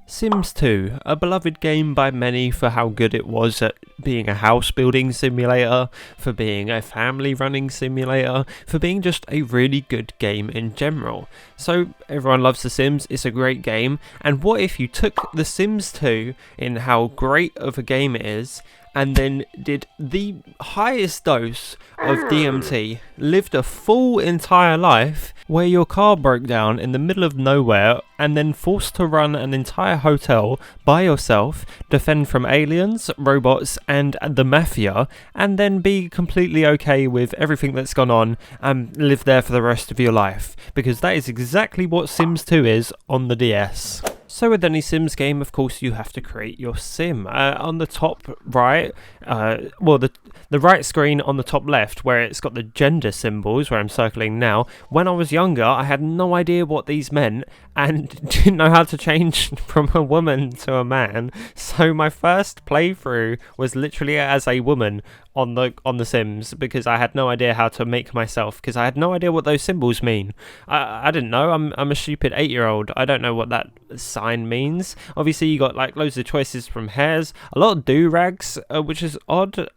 Sims 2, a beloved game by many for how good it was at being a house building simulator, for being a family running simulator, for being just a really good game in general. So everyone loves The Sims, it's a great game, and what if you took The Sims 2 in how great of a game it is, and then did the highest dose of DMT, lived a full entire life where your car broke down in the middle of nowhere and then forced to run an entire hotel by yourself, defend from aliens, robots and the mafia, and then be completely okay with everything that's gone on and live there for the rest of your life, because that is exactly what Sims 2 is on the DS. So with any Sims game, of course, you have to create your sim. On the top right, the right screen on the top left, where it's got the gender symbols, where I'm circling now, when I was younger, I had no idea what these meant, and didn't know how to change from a woman to a man, so my first playthrough was literally as a woman on the Sims, because I had no idea how to make myself, because I had no idea what those symbols mean. I didn't know. I'm a stupid 8-year-old. I don't know what that sign means. Obviously you got like loads of choices from hairs, a lot of do-rags, which is odd.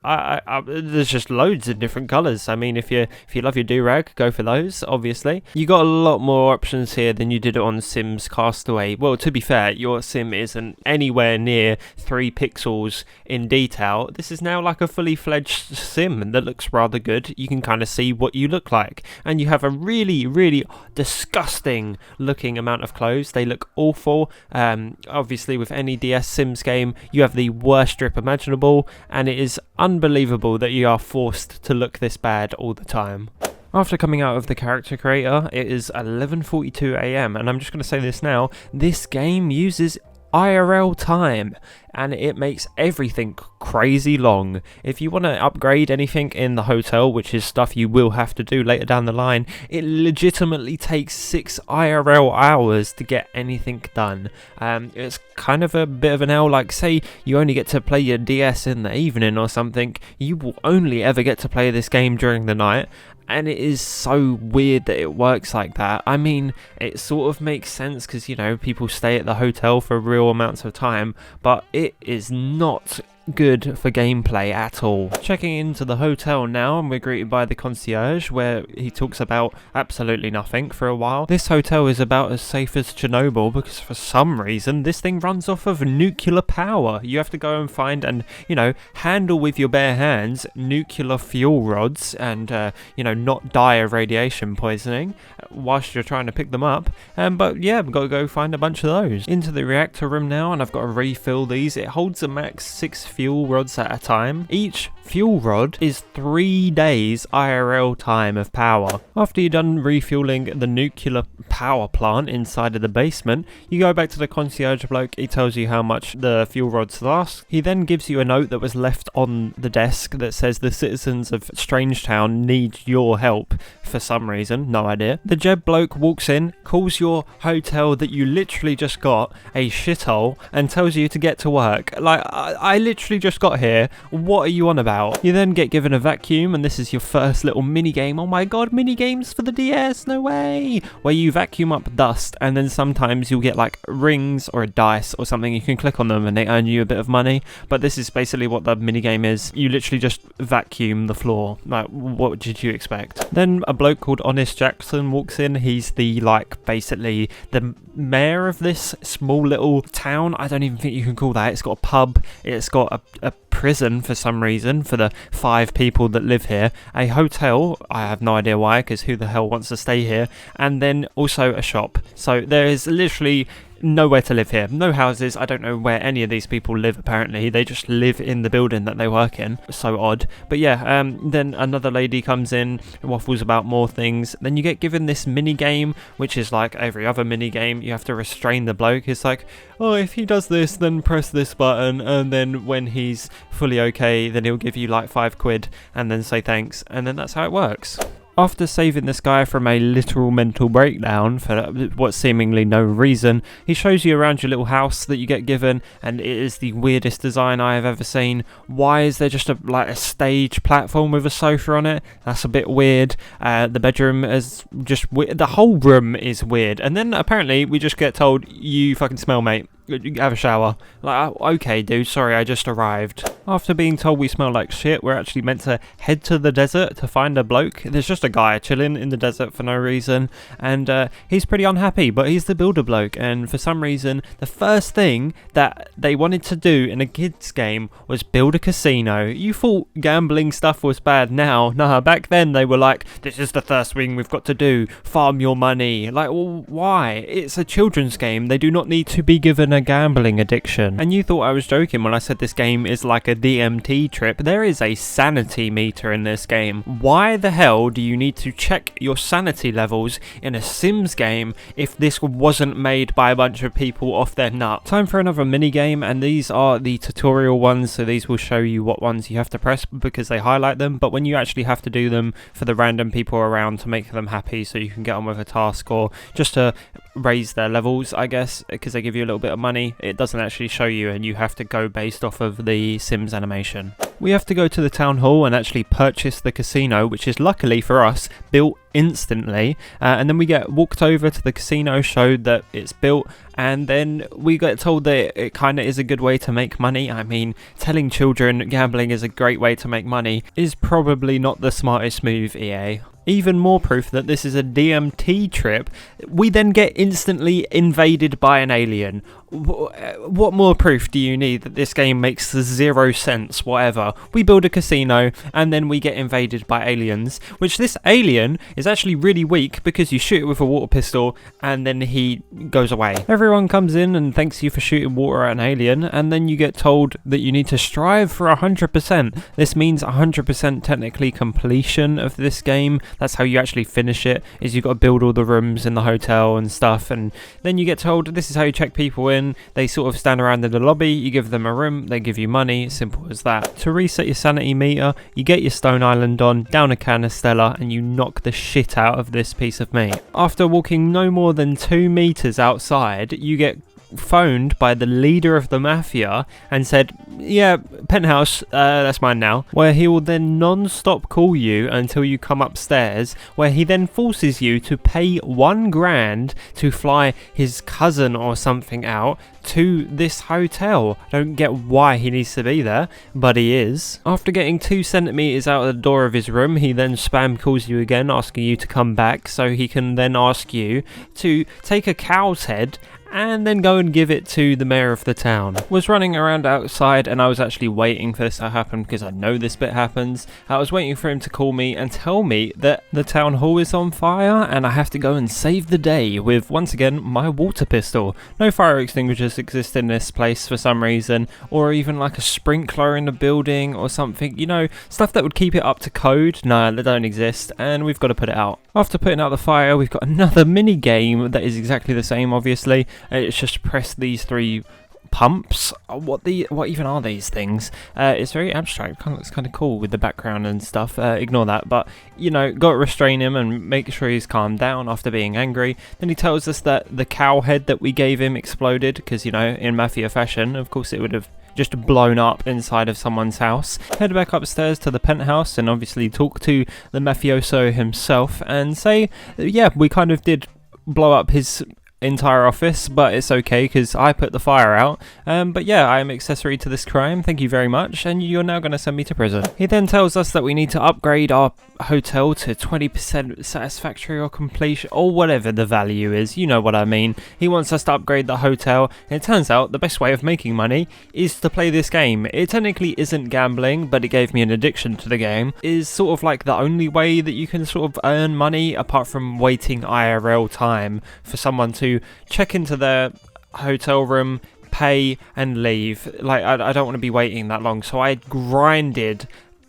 There's just loads of different colours. I mean, if you love your do-rag, go for those, obviously. You got a lot more options here than you did on Sims Castaway. Well, to be fair, your sim isn't anywhere near 3 pixels in detail. This is now like a fully fledged sim that looks rather good. You can kind of see what you look like, and you have a really disgusting looking amount of clothes. They look awful. Obviously with any DS Sims game you have the worst drip imaginable, and it is unbelievable that you are forced to look this bad all the time. After coming out of the character creator, it is 11:42 AM, and I'm just going to say this now, this game uses IRL time, and it makes everything crazy long. If you want to upgrade anything in the hotel, which is stuff you will have to do later down the line, it legitimately takes 6 IRL hours to get anything done. It's kind of a bit of an L, like say you only get to play your DS in the evening or something, you will only ever get to play this game during the night. And it is so weird that it works like that. I mean, it sort of makes sense because, you know, people stay at the hotel for real amounts of time, but it is not good for gameplay at all. Checking into the hotel now, and we're greeted by the concierge, where he talks about absolutely nothing for a while. This hotel is about as safe as Chernobyl because for some reason this thing runs off of nuclear power. You have to go and find and, you know, handle with your bare hands nuclear fuel rods and, you know, not die of radiation poisoning whilst you're trying to pick them up. But yeah, we've got to go find a bunch of those. Into the reactor room now, and I've got to refill these. It holds a max 6 fuel rods at a time. Each fuel rod is 3 days IRL time of power. After you're done refueling the nuclear power plant inside of the basement, you go back to the concierge bloke. He tells you how much the fuel rods last. He then gives you a note that was left on the desk that says the citizens of Strangetown need your help for some reason, no idea. The Jeb bloke walks in, calls your hotel that you literally just got a shithole, and tells you to get to work. Like, I literally just got here, what are you on about? You then get given a vacuum, and this is your first little mini game. Oh my god, mini games for the DS, no way! Where you vacuum up dust, and then sometimes you'll get like rings or a dice or something. You can click on them and they earn you a bit of money, but this is basically what the mini game is. You literally just vacuum the floor. Like, what did you expect? Then a bloke called Honest Jackson walks in. He's the, like, basically the mayor of this small little town. I don't even think you can call that. It's got a pub, it's got a prison for some reason for the 5 people that live here, a hotel, I have no idea why, because who the hell wants to stay here, and then also a shop. So there is literally nowhere to live here, no houses. I don't know where any of these people live. Apparently they just live in the building that they work in. So odd. But yeah, then another lady comes in, waffles about more things. Then you get given this mini game, which is like every other mini game. You have to restrain the bloke. It's like, oh, if he does this, then press this button, and then when he's fully okay, then he'll give you like 5 quid and then say thanks, and then that's how it works. After saving this guy from a literal mental breakdown for what seemingly no reason, he shows you around your little house that you get given, and it is the weirdest design I have ever seen. Why is there just a stage platform with a sofa on it? That's a bit weird. The bedroom is just weird. The whole room is weird. And then apparently we just get told, you fucking smell, mate. have a shower. Like, okay, dude, sorry, I just arrived. After being told we smell like shit, we're actually meant to head to the desert to find a bloke. There's just a guy chilling in the desert for no reason, and he's pretty unhappy, but he's the builder bloke, and for some reason, the first thing that they wanted to do in a kids game was build a casino. You thought gambling stuff was bad now. Nah, back then they were like, this is the first thing we've got to do, farm your money. Like, well, why? It's a children's game. They do not need to be given a gambling addiction. And you thought I was joking when I said this game is like a DMT trip. There is a sanity meter in this game. Why the hell do you need to check your sanity levels in a Sims game if this wasn't made by a bunch of people off their nut? Time for another mini game, and these are the tutorial ones, so these will show you what ones you have to press because they highlight them, but when you actually have to do them for the random people around to make them happy so you can get on with a task or just to raise their levels, I guess, because they give you a little bit of money, it doesn't actually show you, and you have to go based off of the Sims animation. We have to go to the town hall and actually purchase the casino, which is luckily for us built instantly, and then we get walked over to the casino, showed that it's built, and then we get told that it kind of is a good way to make money. I mean, telling children gambling is a great way to make money is probably not the smartest move, EA. Even more proof that this is a DMT trip, we then get instantly invaded by an alien. What more proof do you need that this game makes 0 sense, whatever? We build a casino and then we get invaded by aliens, which this alien is actually really weak because you shoot it with a water pistol and then he goes away. Everyone comes in and thanks you for shooting water at an alien, and then you get told that you need to strive for 100%. This means 100% technically completion of this game. That's how you actually finish it, is you've got to build all the rooms in the hotel and stuff, and then you get told this is how you check people in. They sort of stand around in the lobby, you give them a room, they give you money, simple as that. To reset your sanity meter, you get your Stone Island on, down a canistella, and you knock the shit out of this piece of meat. After walking no more than 2 meters outside, you get phoned by the leader of the mafia and said, yeah, penthouse, that's mine now, where he will then non-stop call you until you come upstairs, where he then forces you to pay 1 grand to fly his cousin or something out to this hotel. I don't get why he needs to be there, but he is. After getting 2 centimeters out of the door of his room, he then spam calls you again, asking you to come back so he can then ask you to take a cow's head and then go and give it to the mayor of the town. Was running around outside and I was actually waiting for this to happen because I know this bit happens. I was waiting for him to call me and tell me that the town hall is on fire and I have to go and save the day with, once again, my water pistol. No fire extinguishers exist in this place for some reason, or even like a sprinkler in the building or something, you know, stuff that would keep it up to code. No, they don't exist, and we've got to put it out. After putting out the fire, we've got another mini game that is exactly the same, obviously. It's just press these 3 pumps. What even are these things? It's very abstract. Kind of looks kind of cool with the background and stuff. Ignore that, but you know, got to restrain him and make sure he's calmed down after being angry. Then he tells us that the cow head that we gave him exploded because, you know, in mafia fashion, of course, it would have just blown up inside of someone's house. Head back upstairs to the penthouse and obviously talk to the mafioso himself and say, yeah, we kind of did blow up his entire office, but it's okay because I put the fire out, but yeah, I am accessory to this crime, thank you very much, and you're now going to send me to prison. He then tells us that we need to upgrade our hotel to 20% satisfactory or completion, or whatever the value is, you know what I mean. He wants us to upgrade the hotel, and it turns out the best way of making money is to play this game. It technically isn't gambling, but it gave me an addiction to the game. It is sort of like the only way that you can sort of earn money apart from waiting IRL time for someone to check into their hotel room, pay and leave. Like, I don't want to be waiting that long, so I grinded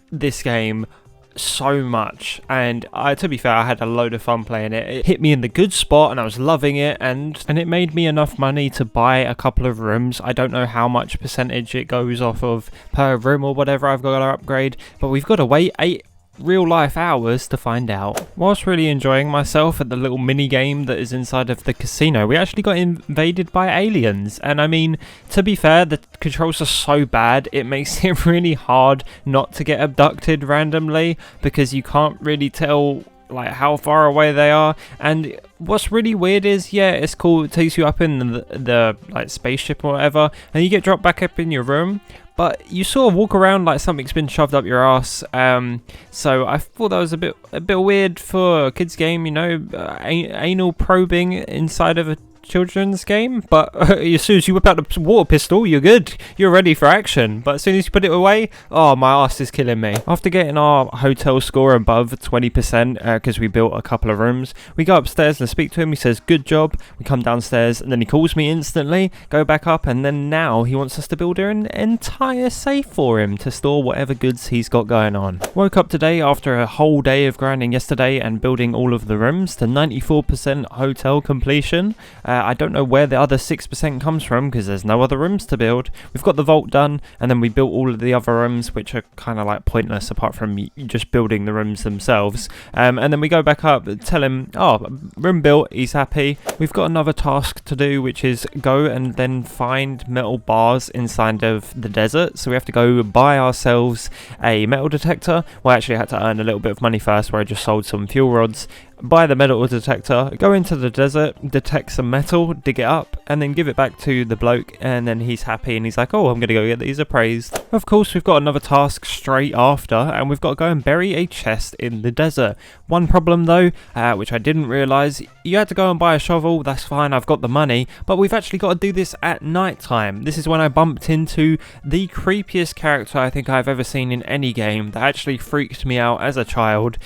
this game so much, and to be fair, I had a load of fun playing it. It hit me in the good spot and I was loving it, and it made me enough money to buy a couple of rooms. I don't know how much percentage it goes off of per room or whatever I've got to upgrade, but we've got to wait 8 real life hours to find out. Whilst really enjoying myself at the little mini game that is inside of the casino, we actually got invaded by aliens, and I mean, to be fair, the controls are so bad it makes it really hard not to get abducted randomly because you can't really tell like how far away they are. And what's really weird is, yeah, it's cool, it takes you up in the like spaceship or whatever, and you get dropped back up in your room, but you sort of walk around like something's been shoved up your ass. So I thought that was a bit weird for a kids game, you know, anal probing inside of a children's game. But as soon as you whip out the water pistol, you're good, you're ready for action. But as soon as you put it away, oh, my ass is killing me. After getting our hotel score above 20%, because we built a couple of rooms, we go upstairs and speak to him. He says good job. We come downstairs and then he calls me instantly, go back up, and then now he wants us to build an entire safe for him to store whatever goods he's got going on. Woke up today after a whole day of grinding yesterday and building all of the rooms to 94% hotel completion. I don't know where the other 6% comes from because there's no other rooms to build. We've got the vault done, and then we built all of the other rooms, which are kind of like pointless apart from just building the rooms themselves. And then we go back up, tell him, oh, room built, he's happy. We've got another task to do, which is go and then find metal bars inside of the desert. So we have to go buy ourselves a metal detector. Well, actually I had to earn a little bit of money first, where I just sold some fuel rods. Buy the metal detector, go into the desert, detect some metal, dig it up, and then give it back to the bloke, and then he's happy and he's like, oh, I'm gonna go get these appraised. Of course, we've got another task straight after, and we've got to go and bury a chest in the desert. One problem though, which I didn't realise, you had to go and buy a shovel. That's fine, I've got the money, but we've actually got to do this at night time. This is when I bumped into the creepiest character I think I've ever seen in any game that actually freaked me out as a child.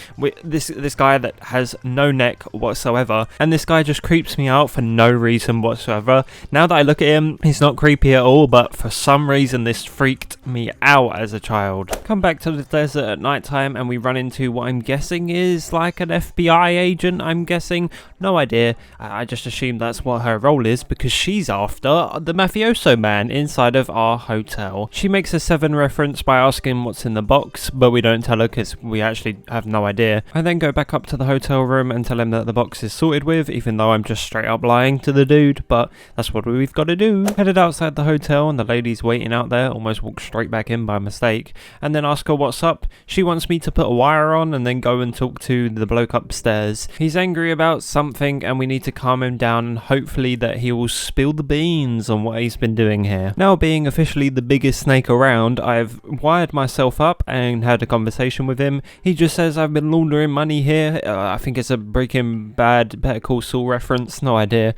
This guy that has no neck whatsoever, and this guy just creeps me out for no reason whatsoever. Now that I look at him, he's not creepy at all, but for some reason this freaked me out as a child. Come back to the desert at night time and we run into what I'm guessing is like an FBI agent, I'm guessing. No idea. I just assume that's what her role is because she's after the mafioso man inside of our hotel. She makes a 7 reference by asking what's in the box, but we don't tell her because we actually have no idea. I then go back up to the hotel room and tell him that the box is sorted with, even though I'm just straight up lying to the dude, but that's what we've got to do. Headed outside the hotel and the lady's waiting out there, almost walked straight back in by mistake, and then ask her what's up. She wants me to put a wire on and then go and talk to the bloke upstairs. He's angry about something and we need to calm him down and hopefully that he will spill the beans on what he's been doing here. Now being officially the biggest snake around, I've wired myself up and had a conversation with him. He just says I've been laundering money here. I think it's a Breaking Bad, Better Call Saul reference, no idea.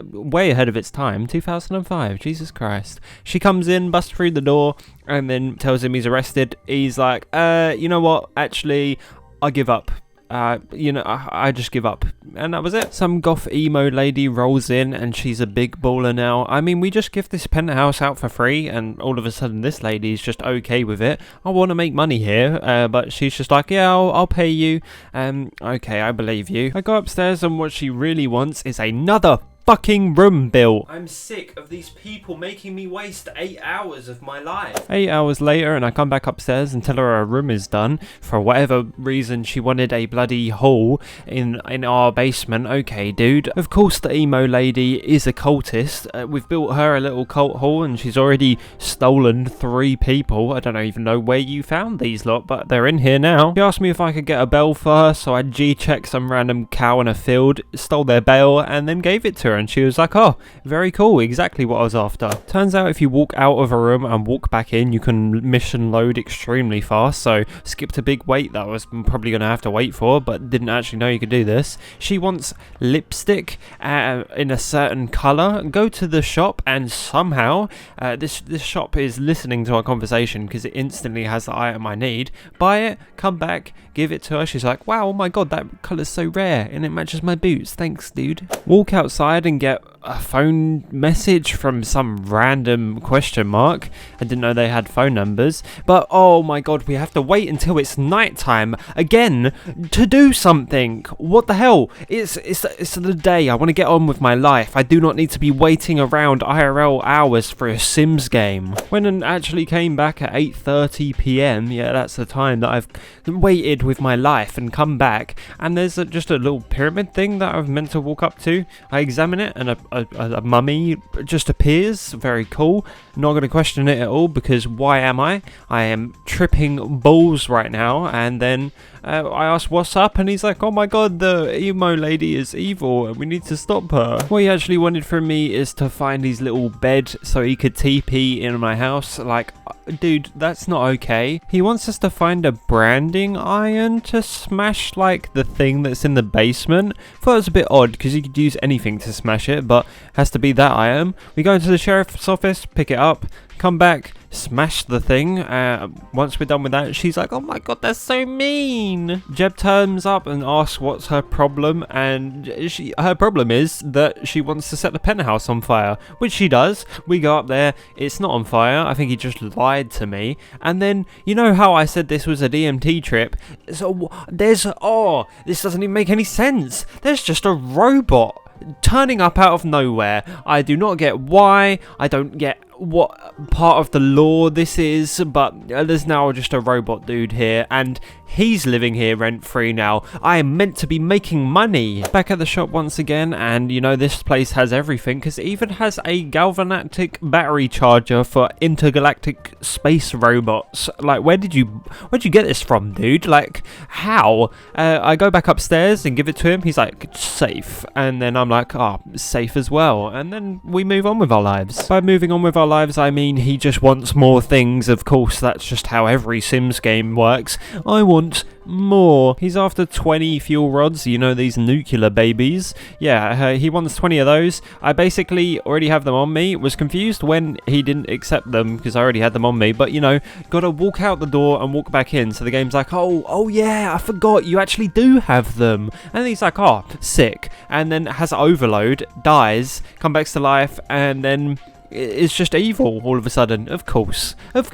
Way ahead of its time, 2005, Jesus Christ. She comes in, busts through the door, and then tells him he's arrested. He's like, you know what, actually, I give up. I just give up. And that was it. Some goth emo lady rolls in and she's a big baller now. I mean, we just give this penthouse out for free and all of a sudden this lady's just okay with it. I want to make money here, but she's just like, yeah, I'll pay you. Okay, I believe you. I go upstairs and what she really wants is another fucking room built. I'm sick of these people making me waste 8 hours of my life. 8 hours later and I come back upstairs and tell her her room is done. For whatever reason she wanted a bloody hole in our basement. Okay, dude. Of course the emo lady is a cultist. We've built her a little cult hall and she's already stolen 3 people. I don't even know where you found these lot, but they're in here now. She asked me if I could get a bell for her, so I G-checked some random cow in a field, stole their bell and then gave it to her. And she was like, oh, very cool, exactly what I was after. Turns out if you walk out of a room and walk back in, you can mission load extremely fast, so skipped a big wait that I was probably going to have to wait for, but didn't actually know you could do this. She wants lipstick in a certain colour. Go to the shop and somehow this shop is listening to our conversation because it instantly has the item I need. Buy it, come back, give it to her. She's like, wow, oh my god, that colour's so rare and it matches my boots, thanks dude. Walk outside and get a phone message from some random question mark. I didn't know they had phone numbers, but oh my god, we have to wait until it's nighttime again to do something. What the hell? It's the day. I want to get on with my life. I do not need to be waiting around IRL hours for a Sims game. When it actually came back at 8:30 PM, yeah, that's the time that I've waited with my life and come back, and there's just a little pyramid thing that I've meant to walk up to. I examine it and a mummy just appears. Very cool. Not going to question it at all because why am I? I am tripping balls right now, and then I asked what's up, and he's like, oh my god, the emo lady is evil and we need to stop her. What he actually wanted from me is to find his little bed so he could TP in my house. Like, dude, that's not okay. He wants us to find a branding iron to smash like the thing that's in the basement. Thought it was a bit odd because you could use anything to smash it, but has to be that iron. We go into the sheriff's office, pick it up, come back, smash the thing. Once we're done with that, she's like, oh my god, that's so mean. Jeb turns up and asks what's her problem, and her problem is that she wants to set the penthouse on fire, which she does. We go up there, it's not on fire. I think he just lied to me. And then, you know how I said this was a DMT trip? So this doesn't even make any sense. There's just a robot turning up out of nowhere. I do not get why. I don't get what part of the law this is, but there's now just a robot dude here, and he's living here rent-free now. I am meant to be making money. Back at the shop once again, and you know, this place has everything, because it even has a galvanic battery charger for intergalactic space robots. Like, where'd you get this from, dude? Like, how? I go back upstairs and give it to him. He's like, safe. And then I'm like, oh, safe as well. And then we move on with our lives. By moving on with our lives, I mean he just wants more things. Of course, that's just how every Sims game works. I want more. He's after 20 fuel rods, you know, these nuclear babies. Yeah, he wants 20 of those. I basically already have them on me. Was confused when he didn't accept them because I already had them on me, but you know, gotta walk out the door and walk back in. So the game's like, oh yeah, I forgot you actually do have them. And he's like, oh, sick. And then has overload, dies, comes back to life, and then it's just evil all of a sudden. Of course. Of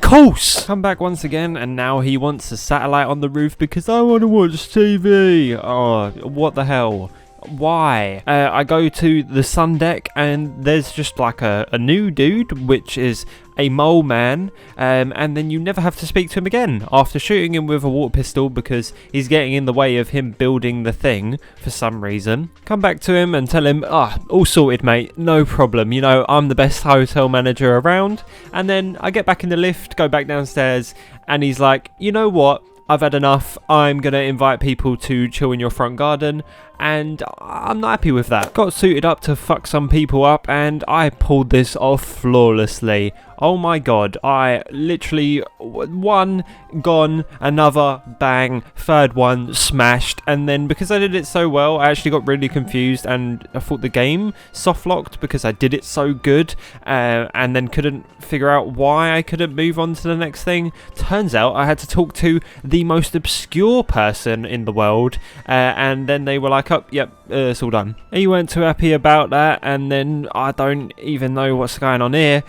course! Come back once again, and now he wants a satellite on the roof because I want to watch TV. Oh, what the hell? Why? I go to the sun deck, and there's just like a new dude, which is a mole man, and then you never have to speak to him again after shooting him with a water pistol because he's getting in the way of him building the thing for some reason. Come back to him and tell him, all sorted, mate, no problem, you know, I'm the best hotel manager around. And then I get back in the lift, go back downstairs, and he's like, you know what, I've had enough. I'm going to invite people to chill in your front garden, and I'm not happy with that. Got suited up to fuck some people up, and I pulled this off flawlessly. Oh my god, I literally, one gone, another bang, third one smashed, and then because I did it so well, I actually got really confused, and I thought the game soft locked because I did it so good, and then couldn't figure out why I couldn't move on to the next thing. Turns out I had to talk to the most obscure person in the world, and then they were like, oh, yep, it's all done. He weren't too happy about that, and then I don't even know what's going on here.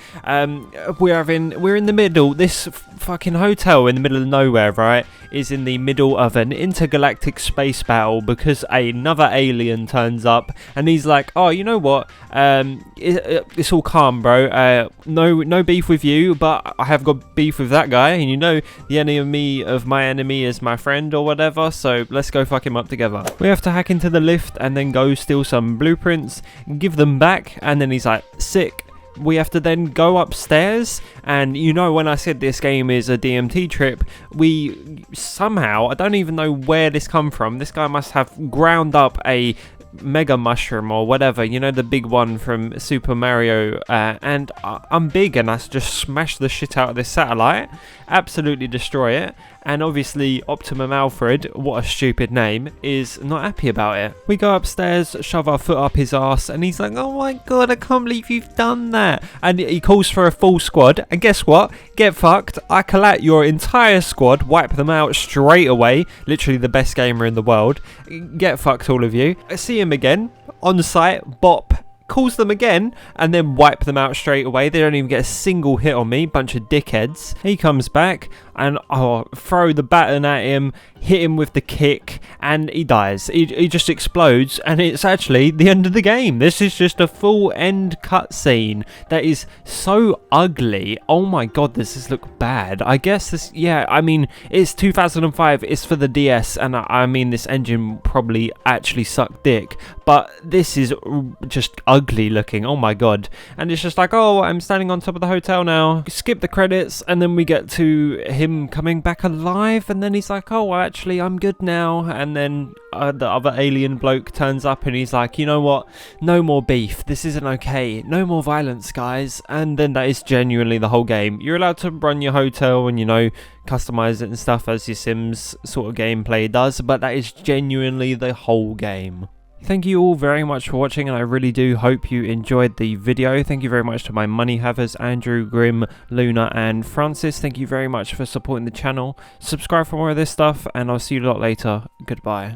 We're in the middle. This fucking hotel in the middle of nowhere, right, is in the middle of an intergalactic space battle because another alien turns up, and he's like, oh, you know what, it's all calm, bro, no beef with you, but I have got beef with that guy, and you know, the enemy of my enemy is my friend or whatever, so let's go fuck him up together. We have to hack into the lift and then go steal some blueprints, give them back, and then he's like, sick. We have to then go upstairs, and you know, when I said this game is a DMT trip, we somehow, I don't even know where this come from, this guy must have ground up a mega mushroom or whatever, you know, the big one from Super Mario, and I'm big, and I just smash the shit out of this satellite, absolutely destroy it, and obviously Optimum Alfred, what a stupid name, is not happy about it. We go upstairs, shove our foot up his ass, and he's like, oh my god, I can't believe you've done that, and he calls for a full squad, and guess what, get fucked. I collate your entire squad, wipe them out straight away, literally the best gamer in the world. Get fucked, all of you. I see him again on site, bop, calls them again, and then wipe them out straight away. They don't even get a single hit on me, bunch of dickheads. He comes back, and I'll throw the baton at him, hit him with the kick, and he dies. He just explodes, and it's actually the end of the game. This is just a full end cutscene that is so ugly. Oh my god, does this look bad? I guess this, yeah, I mean, it's 2005, it's for the DS, and I mean, this engine probably actually sucked dick, but this is just ugly looking. Oh my god. And it's just like, oh, I'm standing on top of the hotel now. Skip the credits, and then we get to him coming back alive, and then he's like, oh, actually, I'm good now. And then the other alien bloke turns up, and he's like, you know what? No more beef. This isn't okay. No more violence, guys. And then that is genuinely the whole game. You're allowed to run your hotel and, you know, customize it and stuff as your Sims sort of gameplay does, but that is genuinely the whole game. Thank you all very much for watching, and I really do hope you enjoyed the video. Thank you very much to my money havers, Andrew, Grim, Luna and Francis. Thank you very much for supporting the channel. Subscribe for more of this stuff, and I'll see you a lot later. Goodbye.